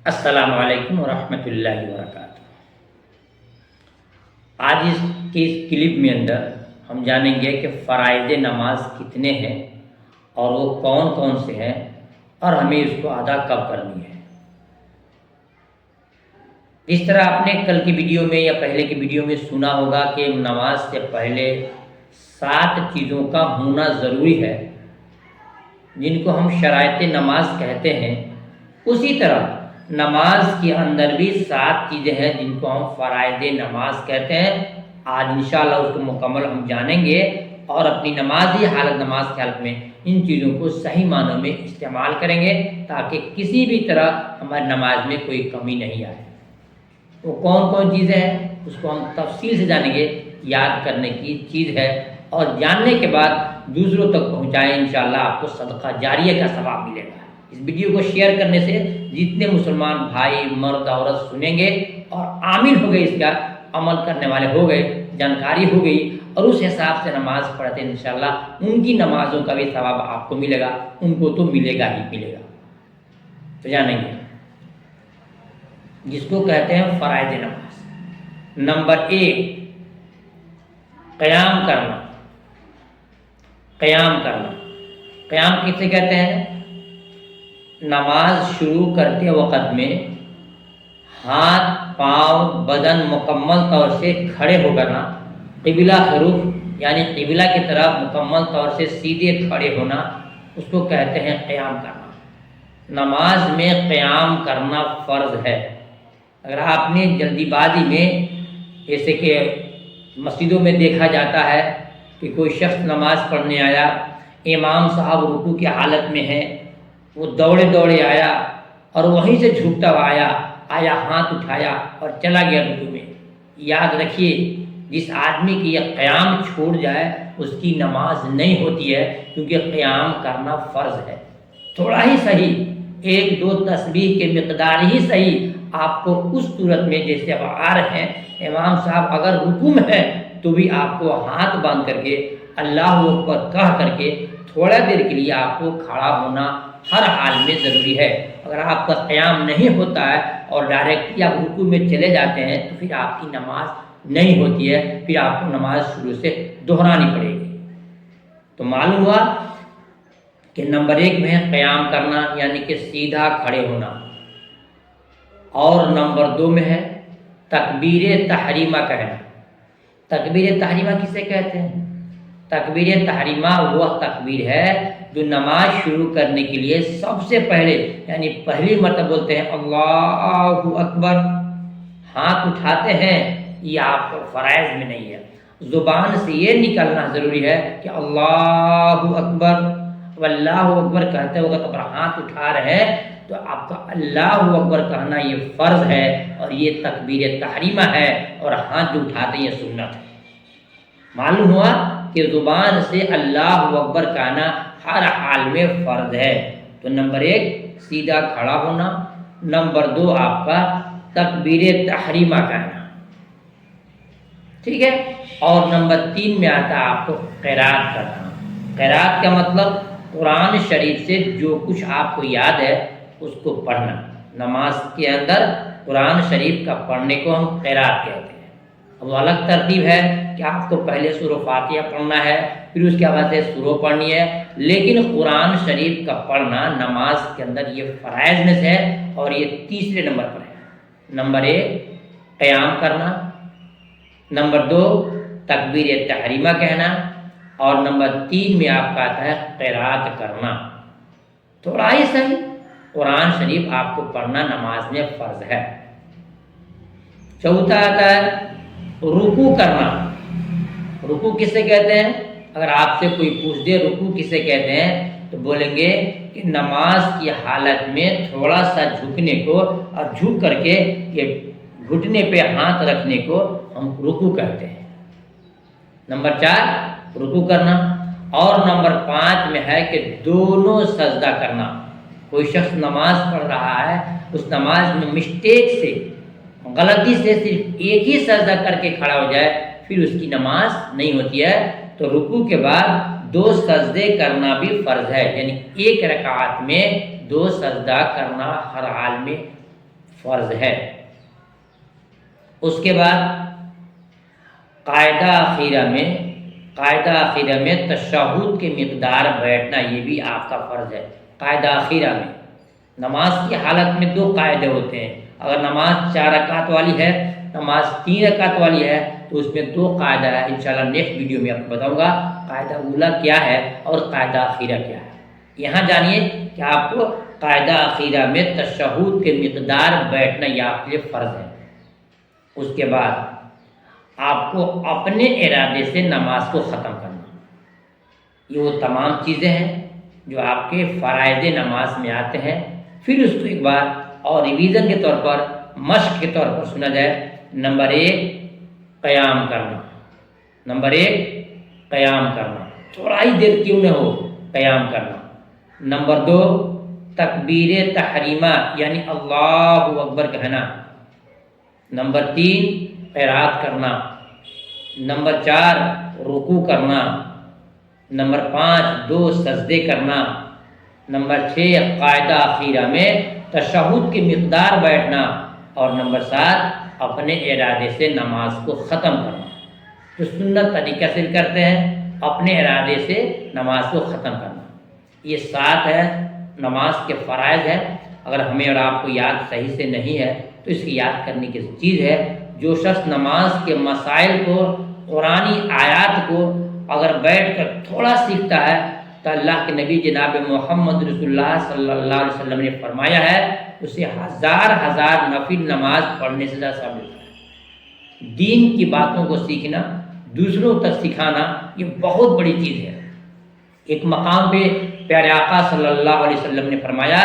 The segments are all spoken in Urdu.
السلام علیکم ورحمۃ اللہ وبرکاتہ۔ آج اس کلپ میں اندر ہم جانیں گے کہ فرائض نماز کتنے ہیں اور وہ کون کون سے ہیں اور ہمیں اس کو ادا کب کرنی ہے۔ اس طرح آپ نے کل کی ویڈیو میں یا پہلے کی ویڈیو میں سنا ہوگا کہ نماز سے پہلے 7 چیزوں کا ہونا ضروری ہے جن کو ہم شرائط نماز کہتے ہیں۔ اسی طرح نماز کے اندر بھی 7 چیزیں ہیں جن کو ہم فرائض نماز کہتے ہیں۔ آج انشاءاللہ اس کو مکمل ہم جانیں گے اور اپنی نماز کی حالت میں ان چیزوں کو صحیح معنوں میں استعمال کریں گے تاکہ کسی بھی طرح ہماری نماز میں کوئی کمی نہیں آئے۔ وہ کون کون چیزیں ہیں اس کو ہم تفصیل سے جانیں گے، یاد کرنے کی چیز ہے اور جاننے کے بعد دوسروں تک پہنچائیں، انشاءاللہ آپ کو صدقہ جاریہ کا ثواب ملے گا۔ اس ویڈیو کو شیئر کرنے سے جتنے مسلمان بھائی مرد عورت سنیں گے اور عامل ہو گئے، اس کا عمل کرنے والے ہو گئے، جانکاری ہو گئی اور اس حساب سے نماز پڑھتے ہیں، انشاءاللہ ان کی نمازوں کا بھی ثواب آپ کو ملے گا، ان کو تو ملے گا ہی ملے گا۔ تو جانیں گے جس کو کہتے ہیں فرائض نماز۔ نمبر 1، قیام کرنا۔ قیام کسے کہتے ہیں؟ نماز شروع کرتے وقت میں ہاتھ پاؤں بدن مکمل طور سے کھڑے ہو کرنا، قبلہ رخ یعنی قبلہ کی طرف مکمل طور سے سیدھے کھڑے ہونا، اس کو کہتے ہیں قیام کرنا۔ نماز میں قیام کرنا فرض ہے۔ اگر آپ نے جلدی بازی میں، جیسے کہ مسجدوں میں دیکھا جاتا ہے کہ کوئی شخص نماز پڑھنے آیا، امام صاحب رکوع کی حالت میں ہے، وہ دوڑے آیا اور وہیں سے جھکتا ہوا آیا ہاتھ اٹھایا اور چلا گیا رکوع میں۔ یاد رکھیے، جس آدمی کی یہ قیام چھوڑ جائے اس کی نماز نہیں ہوتی ہے، کیونکہ قیام کرنا فرض ہے۔ تھوڑا ہی صحیح 1-2 تسبیح کے مقدار ہی صحیح آپ کو اس صورت میں، جیسے اب آ رہے ہیں امام صاحب اگر رکوع میں ہے تو بھی آپ کو ہاتھ باندھ کر کے اللہ اکبر کہہ کر کے تھوڑا دیر کے لیے آپ کو کھڑا ہونا ہر حال میں ضروری ہے۔ اگر آپ کا قیام نہیں ہوتا ہے اور ڈائریکٹلی آپ رکوع میں چلے جاتے ہیں تو پھر آپ کی نماز نہیں ہوتی ہے، پھر آپ کو نماز شروع سے دہرانی پڑے گی۔ تو معلوم ہوا کہ نمبر 1 میں ہے قیام کرنا یعنی کہ سیدھا کھڑے ہونا، اور نمبر 2 میں ہے تکبیر تحریمہ کہنا۔ تکبیر تحریمہ کسے کہتے ہیں؟ تکبیر تحریمہ وہ تکبیر ہے جو نماز شروع کرنے کے لیے سب سے پہلے یعنی پہلی مرتبہ بولتے ہیں اللہ اکبر، ہاتھ اٹھاتے ہیں، یہ آپ کو فرائض میں نہیں ہے۔ زبان سے یہ نکلنا ضروری ہے کہ اللہ اکبر، واللہ اکبر کہتے وقت اگر ہاتھ اٹھا رہے ہیں تو آپ کا اللہ اکبر کہنا یہ فرض ہے اور یہ تکبیر تحریمہ ہے، اور ہاتھ جو اٹھاتے ہیں یہ سنت ہے۔ معلوم ہوا کہ زبان سے اللہ اکبر کہنا ہر حال میں فرض ہے۔ تو نمبر 1 سیدھا کھڑا ہونا، نمبر 2 آپ کا تکبیر تحریمہ کہنا، ٹھیک ہے؟ اور نمبر 3 میں آتا ہے آپ کو قرات کرنا۔ قرات کا مطلب قرآن شریف سے جو کچھ آپ کو یاد ہے اس کو پڑھنا۔ نماز کے اندر قرآن شریف کا پڑھنے کو ہم قرات کہتے ہیں۔ اب الگ ترتیب ہے کہ آپ کو پہلے سورہ فاتحہ پڑھنا ہے، پھر اس کے بعد سورہ پڑھنی ہے، لیکن قرآن شریف کا پڑھنا نماز کے اندر یہ فرائض میں سے ہے اور یہ تیسرے نمبر پر ہے۔ نمبر 1 قیام کرنا، نمبر 2 تکبیر تحریمہ کہنا، اور نمبر 3 میں آپ کا آتا ہے قرات کرنا۔ تھوڑا ہی صحیح قرآن شریف آپ کو پڑھنا نماز میں فرض ہے۔ چوتھا آتا ہے رکوع کرنا۔ رکوع کسے کہتے ہیں؟ اگر آپ سے کوئی پوچھ دے رکوع کسے کہتے ہیں تو بولیں گے کہ نماز کی حالت میں تھوڑا سا جھکنے کو اور جھک کر کے یہ گھٹنے پہ ہاتھ رکھنے کو ہم رکوع کہتے ہیں۔ نمبر 4 رکوع کرنا، اور نمبر 5 میں ہے کہ دونوں سجدہ کرنا۔ کوئی شخص نماز پڑھ رہا ہے، اس نماز میں مسٹیک سے غلطی سے صرف ایک ہی سجدہ کر کے کھڑا ہو جائے پھر اس کی نماز نہیں ہوتی ہے۔ تو رکوع کے بعد 2 سجدے کرنا بھی فرض ہے، یعنی ایک رکعت میں 2 سجدہ کرنا ہر حال میں فرض ہے۔ اس کے بعد قاعدہ اخیرہ میں تشہد کے مقدار بیٹھنا، یہ بھی آپ کا فرض ہے۔ قاعدہ اخیرہ میں نماز کی حالت میں 2 قاعدے ہوتے ہیں۔ اگر نماز 4 رکعت والی ہے، نماز 3 رکعت والی ہے، تو اس میں 2 قاعدہ ہے۔ انشاءاللہ نیکسٹ ویڈیو میں آپ کو بتاؤں گا قاعدہ اولا کیا ہے اور قاعدہ اخیرہ کیا ہے۔ یہاں جانیے کہ آپ کو قاعدہ اخیرہ میں تشہد کے مقدار بیٹھنا یہ آپ کے لیے فرض ہے۔ اس کے بعد آپ کو اپنے ارادے سے نماز کو ختم کرنا۔ یہ وہ تمام چیزیں ہیں جو آپ کے فرائض نماز میں آتے ہیں۔ پھر اس کو ایک بار اور ریویژن کے طور پر، مشق کے طور پر سنا جائے۔ نمبر 1 قیام کرنا، نمبر 1 قیام کرنا، تھوڑا ہی دیر کیوں نہ ہو قیام کرنا۔ نمبر 2 تکبیر تحریمہ یعنی اللہ اکبر کہنا۔ نمبر 3 قرات کرنا۔ نمبر 4 رکوع کرنا۔ نمبر 5 2 سجدے کرنا۔ نمبر 6 قاعدہ اخیرہ میں تشہد کی مقدار بیٹھنا۔ اور نمبر 7 اپنے ارادے سے نماز کو ختم کرنا۔ جو سنت طریقہ سے کرتے ہیں، اپنے ارادے سے نماز کو ختم کرنا۔ یہ 7 ہے نماز کے فرائض ہے۔ اگر ہمیں اور آپ کو یاد صحیح سے نہیں ہے تو اس کی یاد کرنے کی چیز ہے۔ جو شخص نماز کے مسائل کو، قرآنی آیات کو اگر بیٹھ کر تھوڑا سیکھتا ہے تو اللہ کے نبی جناب محمد رسول اللہ صلی اللہ علیہ وسلم نے فرمایا ہے اسے ہزار نفل نماز پڑھنے سے زیادہ ثواب ملتا ہے۔ دین کی باتوں کو سیکھنا، دوسروں تک سکھانا، یہ بہت بڑی چیز ہے۔ ایک مقام پہ پیارے آقا صلی اللہ علیہ وسلم نے فرمایا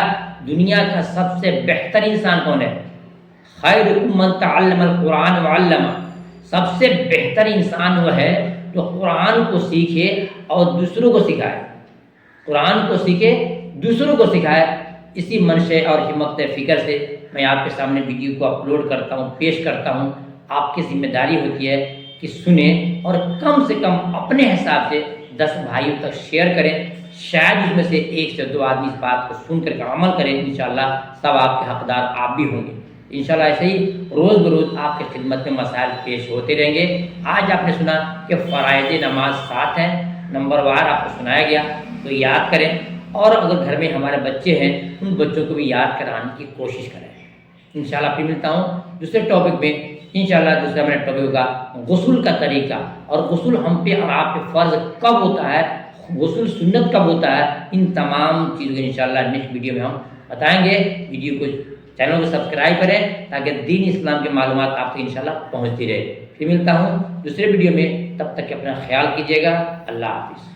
دنیا کا سب سے بہتر انسان کون ہے؟ خیرکم من تعلم القرآن وعلمہ۔ سب سے بہتر انسان وہ ہے جو قرآن کو سیکھے اور دوسروں کو سکھائے۔ قرآن کو سیکھے، دوسروں کو سکھائے۔ اسی منشے اور ہمت فکر سے میں آپ کے سامنے ویڈیو کو اپلوڈ کرتا ہوں، پیش کرتا ہوں۔ آپ کی ذمہ داری ہوتی ہے کہ سنیں اور کم سے کم اپنے حساب سے 10 بھائیوں تک شیئر کریں۔ شاید اس میں سے 1 سے 2 آدمی اس بات کو سن کر عمل کریں۔ انشاءاللہ سب آپ کے حقدار آپ بھی ہوں گے۔ انشاءاللہ ایسے ہی روز بروز آپ کی خدمت میں مسائل پیش ہوتے رہیں گے۔ آج آپ نے سنا کہ فرائض نماز 7 ہیں، نمبر وار آپ کو سنایا گیا، تو یاد کریں۔ اور اگر گھر میں ہمارے بچے ہیں ان بچوں کو بھی یاد کرانے کی کوشش کریں۔ انشاءاللہ پھر ملتا ہوں دوسرے ٹاپک میں۔ انشاءاللہ دوسرا میرا ٹاپک ہوگا غسل کا طریقہ، اور غسل ہم پہ اور آپ پہ فرض کب ہوتا ہے، غسل سنت کب ہوتا ہے، ان تمام چیزوں کو انشاءاللہ نیکسٹ ویڈیو میں ہم بتائیں گے۔ ویڈیو کو چینل کو سبسکرائب کریں تاکہ دین اسلام کے معلومات آپ تک انشاءاللہ پہنچتی رہے۔ پھر ملتا ہوں دوسرے ویڈیو میں، تب تک اپنا خیال کیجیے گا۔ اللہ حافظ۔